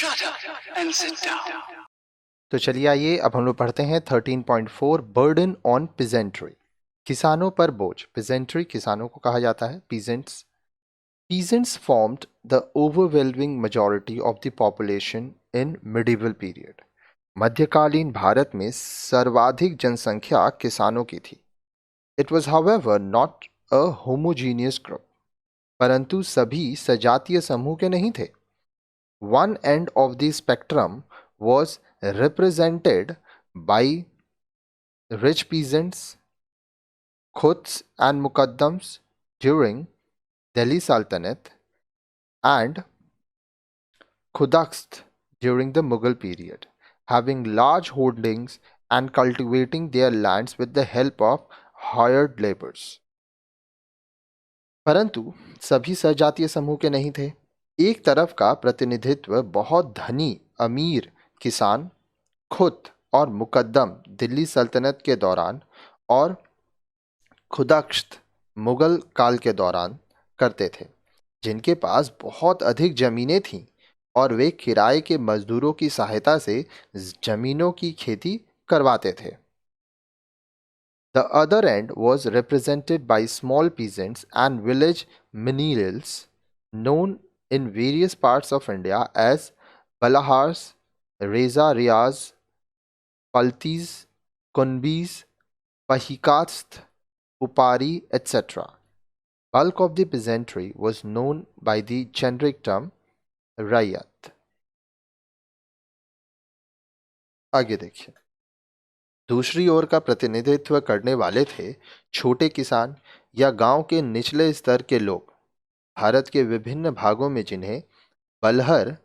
Shut up and sit down. तो चलिए आइए अब हम लोग पढ़ते हैं 13.4 बर्डन ऑन पीजेंट्री। किसानों पर बोझ। पीजेंट्री किसानों को कहा जाता है। Peasants Peasants formed the overwhelming majority of the population in medieval period. मध्यकालीन भारत में सर्वाधिक जनसंख्या किसानों की थी। It was however not a homogeneous group. परंतु सभी सजातीय समूह के नहीं थे। One end of the spectrum was represented by rich peasants, khuts and muqaddams during Delhi Sultanate and Khudakst during the Mughal period, having large holdings and cultivating their lands with the help of hired laborers. परंतु सभी सजातीय समूह के नहीं थे। एक तरफ का प्रतिनिधित्व बहुत धनी अमीर किसान खुद और मुकद्दम दिल्ली सल्तनत के दौरान और खुदाख्त मुगल काल के दौरान करते थे, जिनके पास बहुत अधिक जमीनें थीं और वे किराए के मजदूरों की सहायता से जमीनों की खेती करवाते थे। The other end was represented by small peasants and village menials known in various parts of India as Balahars, Reza Riaz, Paltis, Kunbis, Pahikast, Upari, etc. Bulk of the peasantry was known by the generic term Rayat. आगे देखिए। दूसरी ओर का प्रतिनिधित्व करने वाले थे छोटे किसान या गांव के निचले स्तर के लोग। भारत के विभिन्न भागों में जिन्हें बलहर,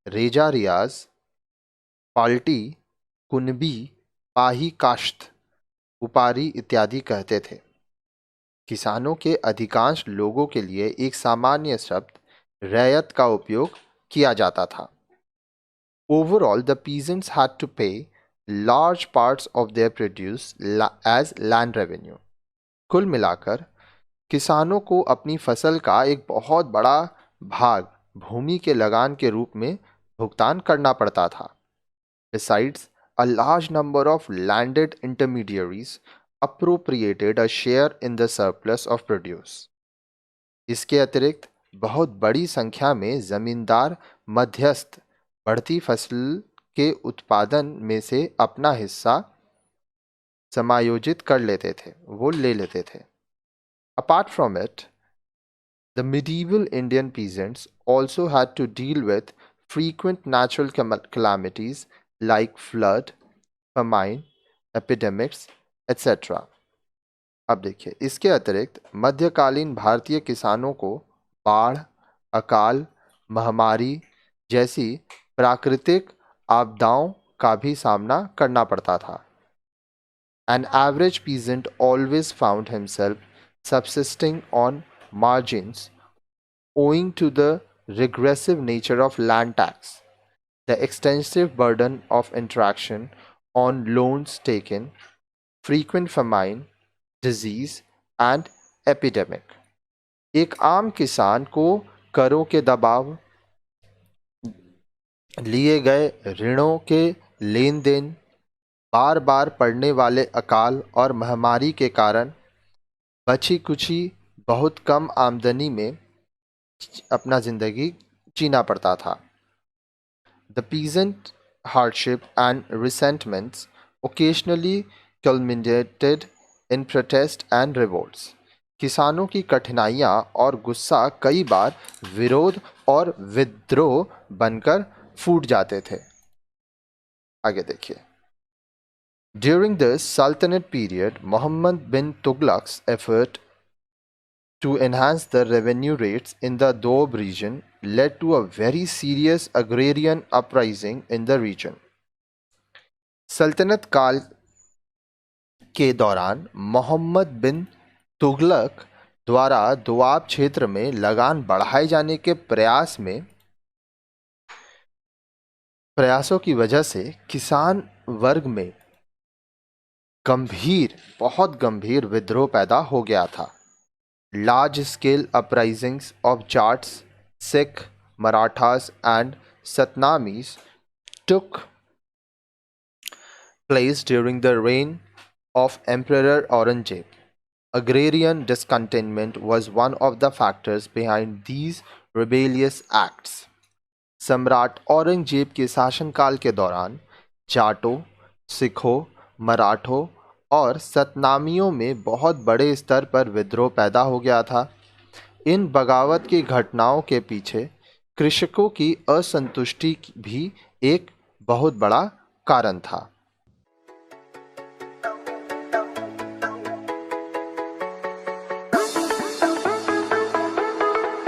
रेजा रियाज, पाल्टी, कुनबी, पाही काश्त, उपारी इत्यादि कहते थे। किसानों के अधिकांश लोगों के लिए एक सामान्य शब्द रैयत का उपयोग किया जाता था। Overall, the peasants had to pay large parts of their produce as land revenue. कुल मिलाकर किसानों को अपनी फसल का एक बहुत बड़ा भाग भूमि के लगान के रूप में भुगतान करना पड़ता था। Besides, a large number of landed intermediaries appropriated a share in the surplus of produce. इसके अतिरिक्त बहुत बड़ी संख्या में जमींदार मध्यस्थ बढ़ती फसल के उत्पादन में से अपना हिस्सा समायोजित कर लेते थे, वो ले लेते थे। Apart from it, the medieval Indian peasants also had to deal with frequent natural calamities like flood, famine, epidemics, etc. अब देखिए, इसके अतिरिक्त मध्यकालीन भारतीय किसानों को बाढ़, अकाल, महामारी जैसी प्राकृतिक आपदाओं का भी सामना करना पड़ता था। An average peasant always found himself subsisting on margins owing to the regressive nature of land tax, the extensive burden of interaction on loans taken, frequent famine, disease and epidemic. एक आम किसान को करों के दबाव, लिए गए ऋणों के लेन देन, बार बार पड़ने वाले अकाल और महामारी के कारण बची कुची बहुत कम आमदनी में अपना जिंदगी जीना पड़ता था। The peasant hardship and resentments occasionally culminated in protest and revolts. किसानों की कठिनाइयाँ और गुस्सा कई बार विरोध और विद्रोह बनकर फूट जाते थे। आगे देखिए। During the Sultanate period, Muhammad bin Tughlaq's effort to enhance the revenue rates in the Doab region led to a very serious agrarian uprising in the region. सल्तनत काल के दौरान मोहम्मद बिन तुगलक द्वारा दोआब क्षेत्र में लगान बढ़ाए जाने के प्रयासों की वजह से किसान वर्ग में बहुत गंभीर विद्रोह पैदा हो गया था। Large scale uprisings of Jats, Sikh, Marathas and Satnamis took place during the reign of Emperor Aurangzeb. Agrarian discontentment was one of the factors behind these rebellious acts. सम्राट औरंगजेब के शासनकाल के दौरान जाटों, सिखों, मराठों और सतनामियों में बहुत बड़े स्तर पर विद्रोह पैदा हो गया था। इन बगावत की घटनाओं के पीछे कृषकों की असंतुष्टि भी एक बहुत बड़ा कारण था।